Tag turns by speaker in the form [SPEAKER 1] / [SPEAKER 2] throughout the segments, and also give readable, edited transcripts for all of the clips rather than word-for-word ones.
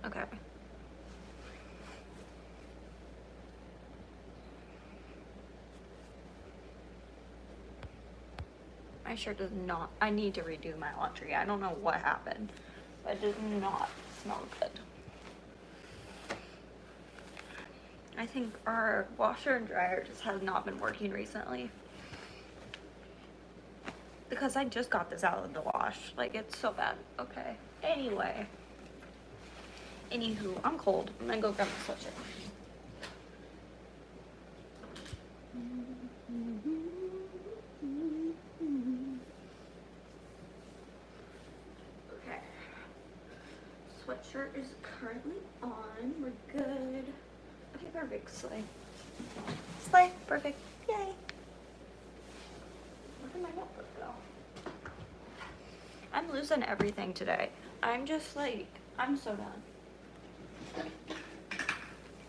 [SPEAKER 1] Okay. My shirt does not, I need to redo my laundry. I don't know what happened, but it does not smell good. I think our washer and dryer just has not been working recently. Because I just got this out of the wash. Like, it's so bad. Okay. Anyway. Anywho, I'm cold. I'm gonna go grab my sweatshirt. Okay. Sweatshirt is currently on. We're good. Okay, perfect. Slay. Slay. Perfect. Yay. Where did my notebook go? I'm losing everything today. I'm just like, I'm so done.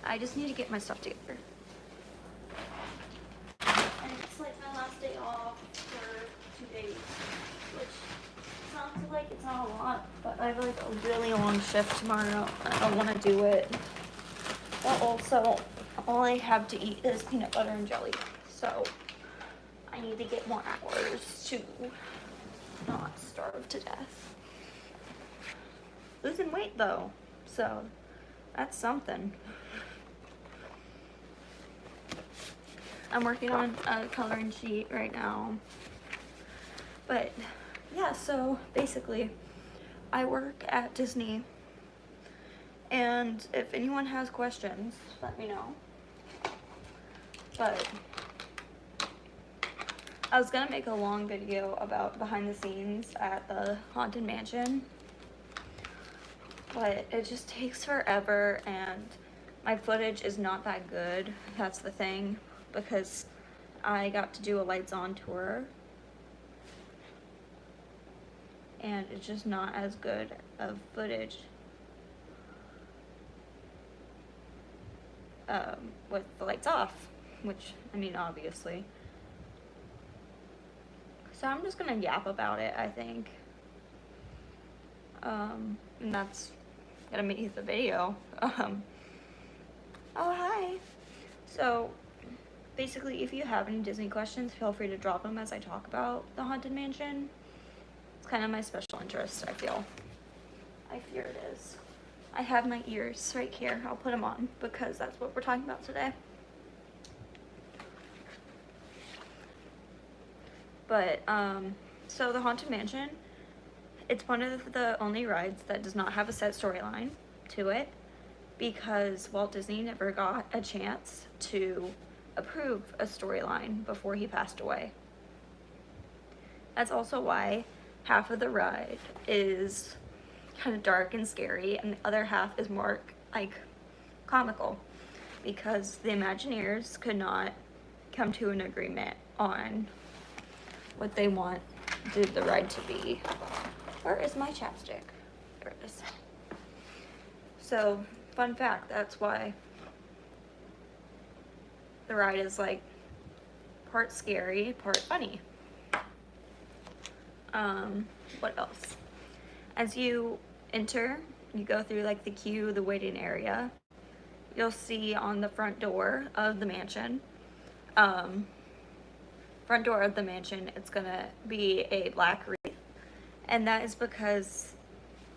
[SPEAKER 1] I just need to get my stuff together. And it's like my last day off for 2 days, which sounds like it's not a lot, but I have like a really long shift tomorrow. I don't want to do it. But also, all I have to eat is peanut butter and jelly, so I need to get more hours to not starve to death. Losing weight though, so that's something. I'm working on a coloring sheet right now. But yeah, so basically I work at Disney, and if anyone has questions, let me know. But I was gonna make a long video about behind the scenes at the Haunted Mansion, but it just takes forever and my footage is not that good. That's the thing, because I got to do a lights on tour and it's just not as good of footage with the lights off, which, I mean, obviously. So I'm just gonna yap about it, I think. And that's gonna make the video. Oh, hi. So basically, if you have any Disney questions, feel free to drop them as I talk about the Haunted Mansion. It's kind of my special interest, I feel. I fear it is. I have my ears right here. I'll put them on because that's what we're talking about today. But, so the Haunted Mansion, it's one of the only rides that does not have a set storyline to it, because Walt Disney never got a chance to approve a storyline before he passed away. That's also why half of the ride is kind of dark and scary, and the other half is more like comical, because the Imagineers could not come to an agreement on what they want the ride to be. Where is my chapstick? There it is. So, fun fact, that's why the ride is like part scary, part funny. What else? As you enter, you go through like the queue, the waiting area. You'll see on the front door of the mansion, it's gonna be a black wreath. And that is because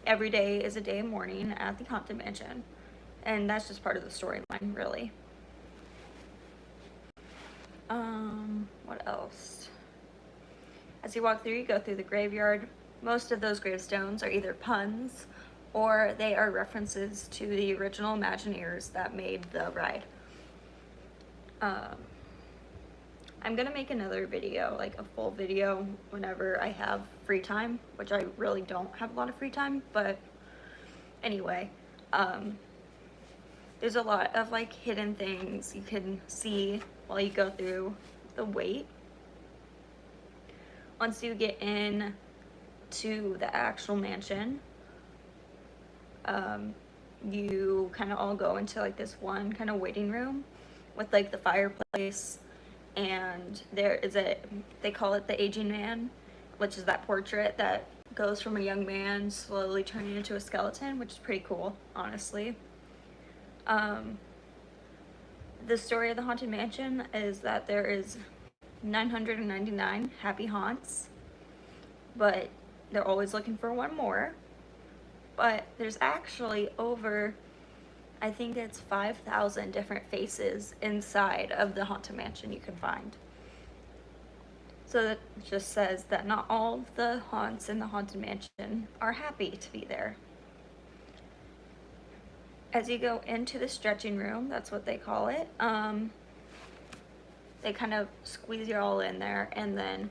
[SPEAKER 1] every day is a day of mourning at the Haunted Mansion. And that's just part of the storyline, really. What else? As you walk through, you go through the graveyard. Most of those gravestones are either puns or they are references to the original Imagineers that made the ride. I'm gonna make another video, like a full video, whenever I have free time, which I really don't have a lot of free time, but anyway, there's a lot of like hidden things you can see while you go through the wait. Once you get in to the actual mansion, you kind of all go into like this one kind of waiting room with like the fireplace, and there is they call it the aging man, which is that portrait that goes from a young man slowly turning into a skeleton, which is pretty cool, honestly. The story of the Haunted Mansion is that there is 999 happy haunts, but they're always looking for one more. But there's actually over, I think it's 5,000 different faces inside of the Haunted Mansion you can find. So that just says that not all the haunts in the Haunted Mansion are happy to be there. As you go into the stretching room, that's what they call it, they kind of squeeze you all in there, and then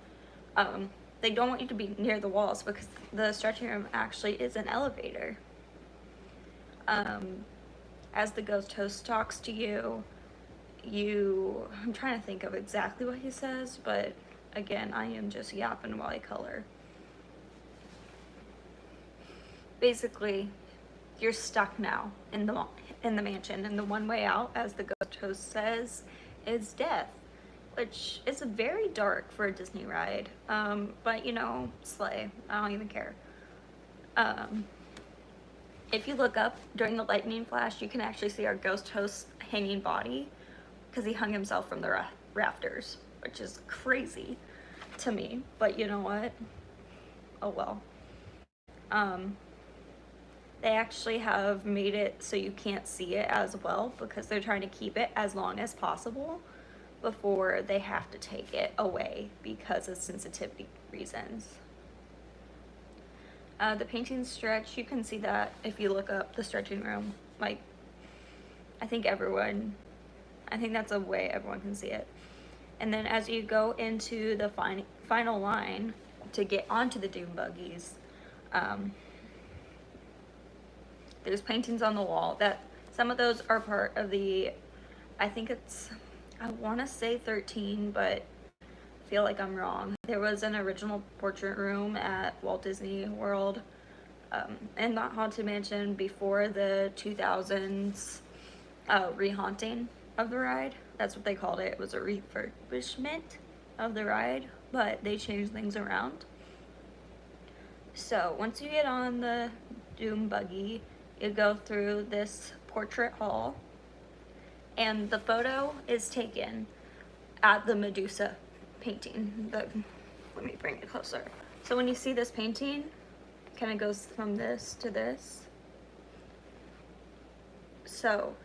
[SPEAKER 1] they don't want you to be near the walls because the stretching room actually is an elevator. As the ghost host talks to you, I'm trying to think of exactly what he says, but again, I am just yapping while I color. Basically, you're stuck now in the mansion, and the one way out, as the ghost host says, is death, which is very dark for a Disney ride. But you know, slay. I don't even care. If you look up during the lightning flash, you can actually see our ghost host's hanging body because he hung himself from the rafters, which is crazy to me. But you know what? Oh well. They actually have made it so you can't see it as well because they're trying to keep it as long as possible before they have to take it away because of sensitivity reasons. The paintings stretch, you can see that if you look up the stretching room. Like, I think that's a way everyone can see it. And then as you go into the final line to get onto the Doom buggies, there's paintings on the wall that some of those are part of the, I want to say 13, but I feel like I'm wrong. There was an original portrait room at Walt Disney World in that Haunted Mansion before the 2000s rehaunting of the ride. That's what they called it. It was a refurbishment of the ride, but they changed things around. So once you get on the Doom buggy, you go through this portrait hall, and the photo is taken at the Medusa painting. Let me bring it closer. So when you see this painting, it kind of goes from this to this. So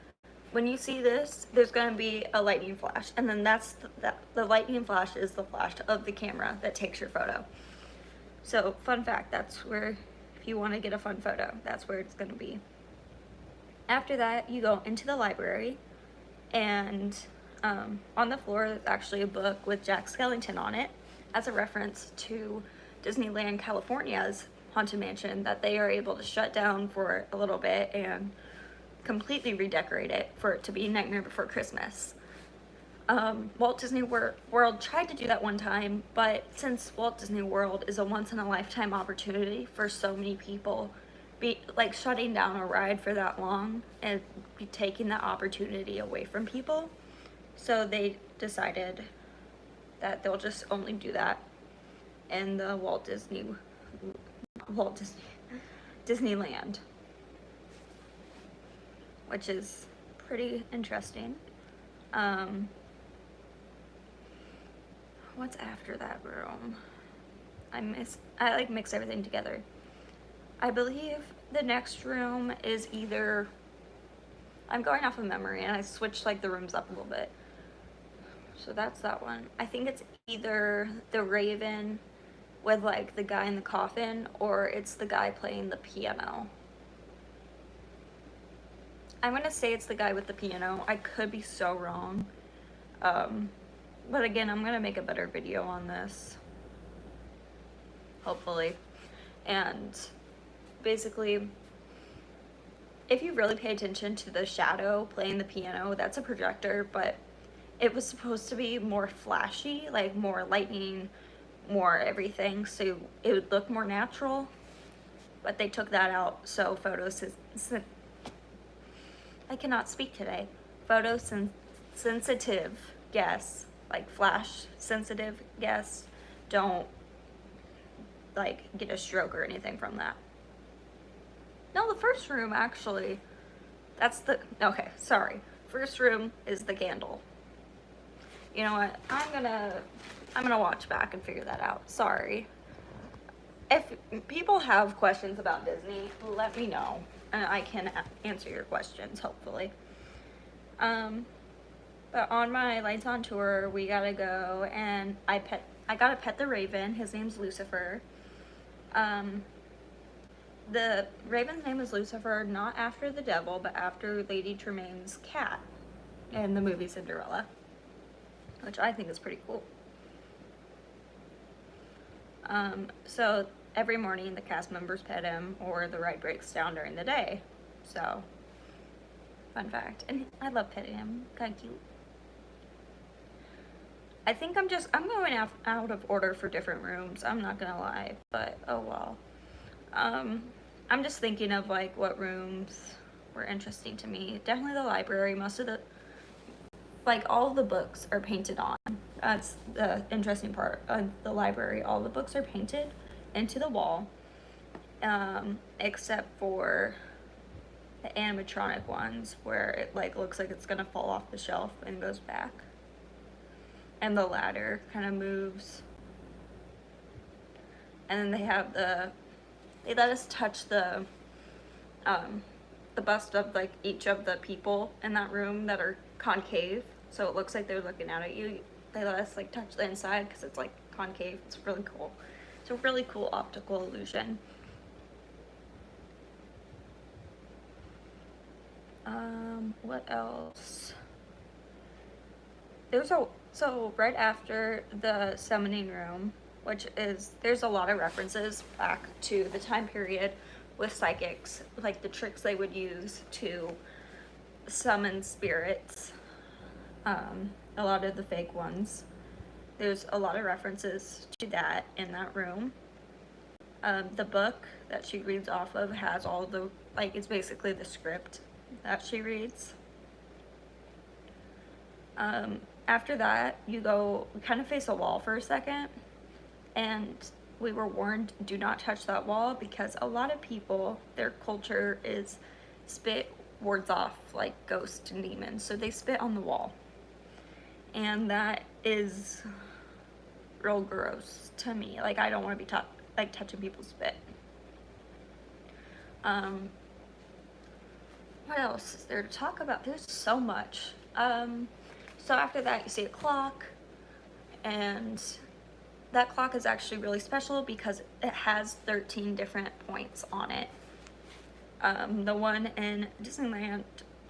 [SPEAKER 1] when you see this, there's going to be a lightning flash, and then the lightning flash is the flash of the camera that takes your photo. So fun fact, that's where, if you want to get a fun photo, that's where it's going to be. After that, you go into the library, and on the floor there's actually a book with Jack Skellington on it as a reference to Disneyland California's Haunted Mansion that they are able to shut down for a little bit and completely redecorate it for it to be Nightmare Before Christmas. Walt Disney World tried to do that one time, but since Walt Disney World is a once-in-a-lifetime opportunity for so many people, shutting down a ride for that long and be taking that opportunity away from people, so they decided that they'll just only do that in the Disneyland, which is pretty interesting. What's after that room? I mix everything together. I believe the next room is either, I'm going off of memory and I switched the rooms up a little bit. So that's that one. I think it's either the Raven with the guy in the coffin, or it's the guy playing the piano. I'm gonna say it's the guy with the piano. I could be so wrong. But again, I'm gonna make a better video on this, hopefully. And basically, if you really pay attention to the shadow playing the piano, that's a projector, but it was supposed to be more flashy, more lightning, more everything, so it would look more natural, but they took that out, so I cannot speak today. Photosensitive guests, flash sensitive guests, don't like get a stroke or anything from that. No, the first room actually, okay, sorry. First room is the candle. You know what? I'm gonna watch back and figure that out. Sorry. If people have questions about Disney, let me know and I can answer your questions, hopefully. But on my Lights On tour, we gotta go and I gotta pet the raven. His name's Lucifer. The raven's name is Lucifer, not after the devil, but after Lady Tremaine's cat in the movie Cinderella, which I think is pretty cool. So every morning the cast members pet him or the ride breaks down during the day. So, fun fact. And I love petting him, kinda cute. I think I'm going out of order for different rooms, I'm not gonna lie, but oh well. I'm just thinking of like what rooms were interesting to me. Definitely the library. Most of the, like all the books are painted on. That's the interesting part of the library. All the books are painted into the wall, except for the animatronic ones where it like looks like it's gonna fall off the shelf and goes back. And the ladder kind of moves. And then they let us touch the bust of like each of the people in that room that are concave, so it looks like they're looking out at you. They let us like touch the inside because it's like concave. It's really cool. It's a really cool optical illusion. What else? So right after the summoning room, which is, there's a lot of references back to the time period with psychics, like the tricks they would use to summon spirits, a lot of the fake ones. There's a lot of references to that in that room. The book that she reads off of has all the, like, it's basically the script that she reads. After that, you kind of face a wall for a second, and we were warned, do not touch that wall, because a lot of people, their culture is spit wards off like ghosts and demons, so they spit on the wall, and that is real gross to me. Like, I don't want to be touching people's spit. What else is there to talk about? There's so much. So after that, you see a clock, and that clock is actually really special because it has 13 different points on it. The one in Disneyland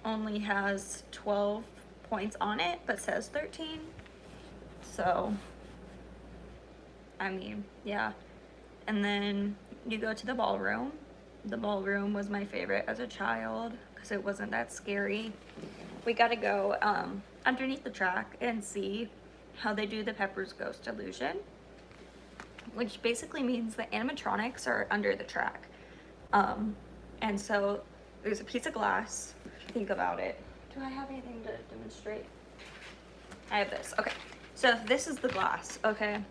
[SPEAKER 1] only has 12 points on it, but says 13. So, I mean, yeah. And then you go to the ballroom. The ballroom was my favorite as a child because it wasn't that scary. We got to go underneath the track and see how they do the Pepper's Ghost illusion, which basically means the animatronics are under the track. And so there's a piece of glass. Think about it. Do I have anything to demonstrate? I have this. Okay. So this is the glass, okay?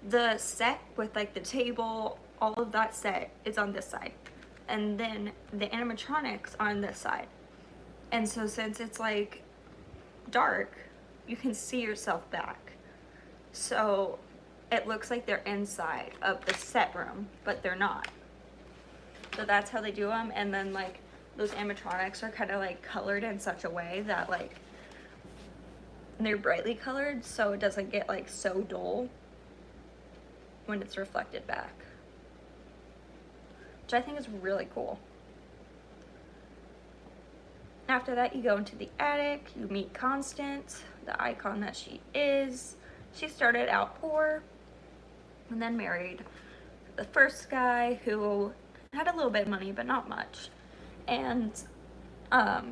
[SPEAKER 1] The set with like the table, all of that set is on this side. And then the animatronics are on this side. And so since it's like dark, you can see yourself back. So it looks like they're inside of the set room, but they're not. So that's how they do them. And then like those animatronics are kind of like colored in such a way that like they're brightly colored, so it doesn't get like so dull when it's reflected back, which I think is really cool. After that, you go into the attic, you meet Constance, the icon that she is. She started out poor and then married the first guy who had a little bit of money, but not much. And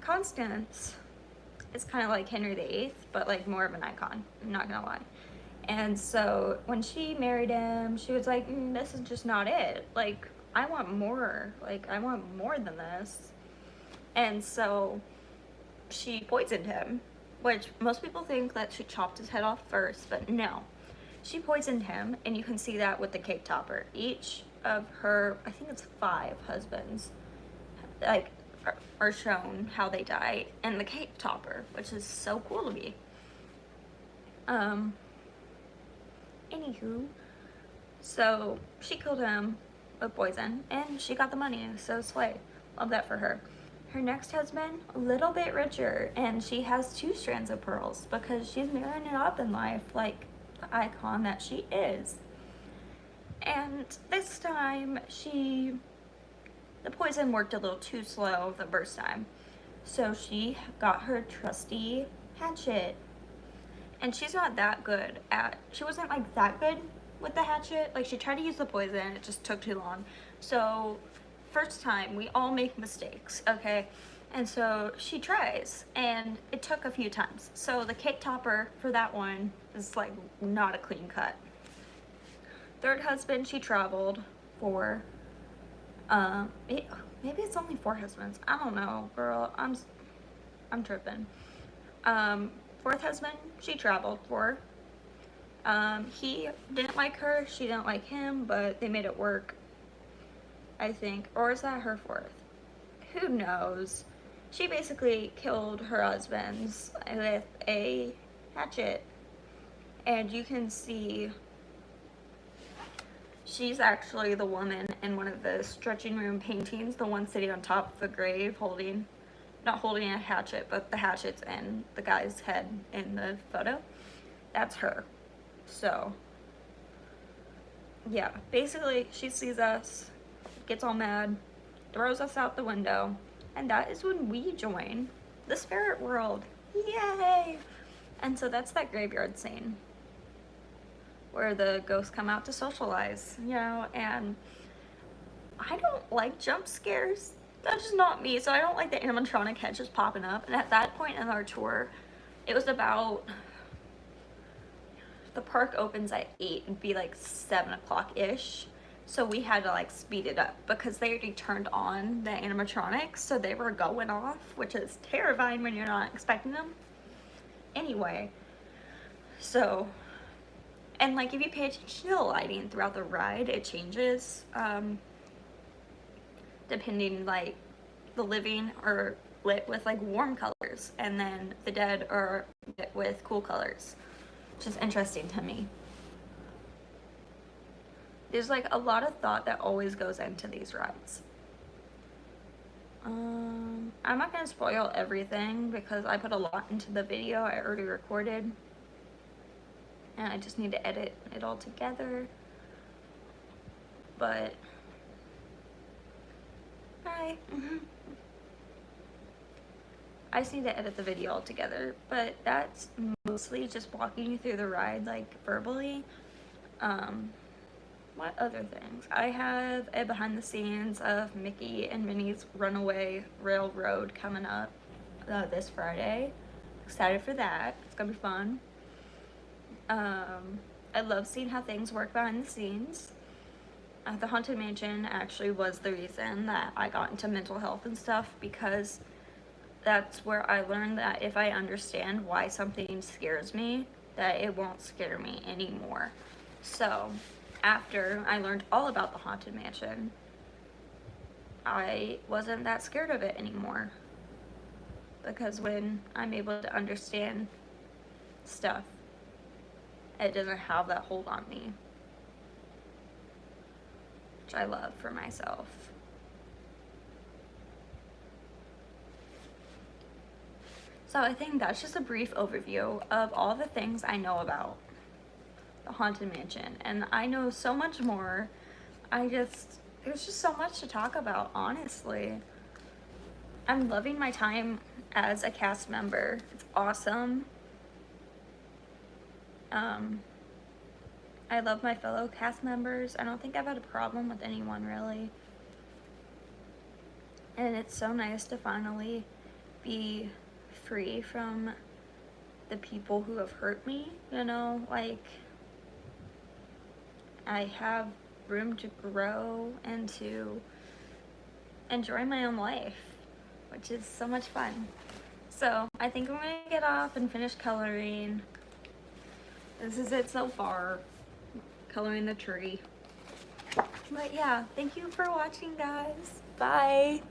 [SPEAKER 1] Constance is kind of like Henry VIII, but like more of an icon, I'm not gonna lie. And so when she married him, she was like, this is just not it. Like, I want more. Like, I want more than this. And so she poisoned him, which most people think that she chopped his head off first, but no. She poisoned him, and you can see that with the cake topper. Each of her, I think it's 5 husbands, like, are shown how they died in the cake topper, which is so cool to me. Anywho, so she killed him with poison, and she got the money, so slay. Love that for her. Her next husband, a little bit richer, and she has 2 strands of pearls because she's marrying it up in life like the icon that she is. And this time, the poison worked a little too slow the first time. So she got her trusty hatchet. And she wasn't like that good with the hatchet. Like, she tried to use the poison, it just took too long. So first time, we all make mistakes, okay? And so she tries, and it took a few times. So the cake topper for that one is like not a clean cut. Third husband, she traveled for, maybe it's only 4 husbands. I don't know, girl. I'm tripping. Fourth husband, she traveled for. He didn't like her, she didn't like him, but they made it work, I think. Or is that her 4th? Who knows? She basically killed her husbands with a hatchet. And you can see she's actually the woman in one of the stretching room paintings, the one sitting on top of the grave not holding a hatchet, but the hatchet's in the guy's head in the photo. That's her. So, yeah, basically she sees us, gets all mad, throws us out the window, and that is when we join the spirit world. Yay! And so that's that graveyard scene where the ghosts come out to socialize, you know, and I don't like jump scares. That's just not me, so I don't like the animatronic head just popping up. And at that point in our tour, it was about, the park opens at 8, it'd be like 7 o'clock-ish. So we had to like speed it up because they already turned on the animatronics, so they were going off, which is terrifying when you're not expecting them. Anyway, so, and like if you pay attention to the lighting throughout the ride, it changes. Depending, like, the living are lit with like warm colors, and then the dead are lit with cool colors, which is interesting to me. There's like a lot of thought that always goes into these rides. I'm not gonna spoil everything because I put a lot into the video I already recorded, and I just need to edit it all together. But hi. I just need to edit the video all together, but that's mostly just walking you through the ride, like, verbally. What other things? I have a behind the scenes of Mickey and Minnie's Runaway Railroad coming up this Friday. Excited for that. It's gonna be fun. I love seeing how things work behind the scenes. The Haunted Mansion actually was the reason that I got into mental health and stuff, because that's where I learned that if I understand why something scares me, that it won't scare me anymore. So after I learned all about the Haunted Mansion, I wasn't that scared of it anymore, because when I'm able to understand stuff, it doesn't have that hold on me, which I love for myself. So I think that's just a brief overview of all the things I know about the Haunted Mansion, and I know so much more. There's just so much to talk about, honestly. I'm loving my time as a cast member. It's awesome. I love my fellow cast members. I don't think I've had a problem with anyone, really. And it's so nice to finally be free from the people who have hurt me, you know, like, I have room to grow and to enjoy my own life, which is so much fun. So I think I'm gonna get off and finish coloring. This is it so far. coloring the tree. But yeah, thank you for watching, guys. Bye.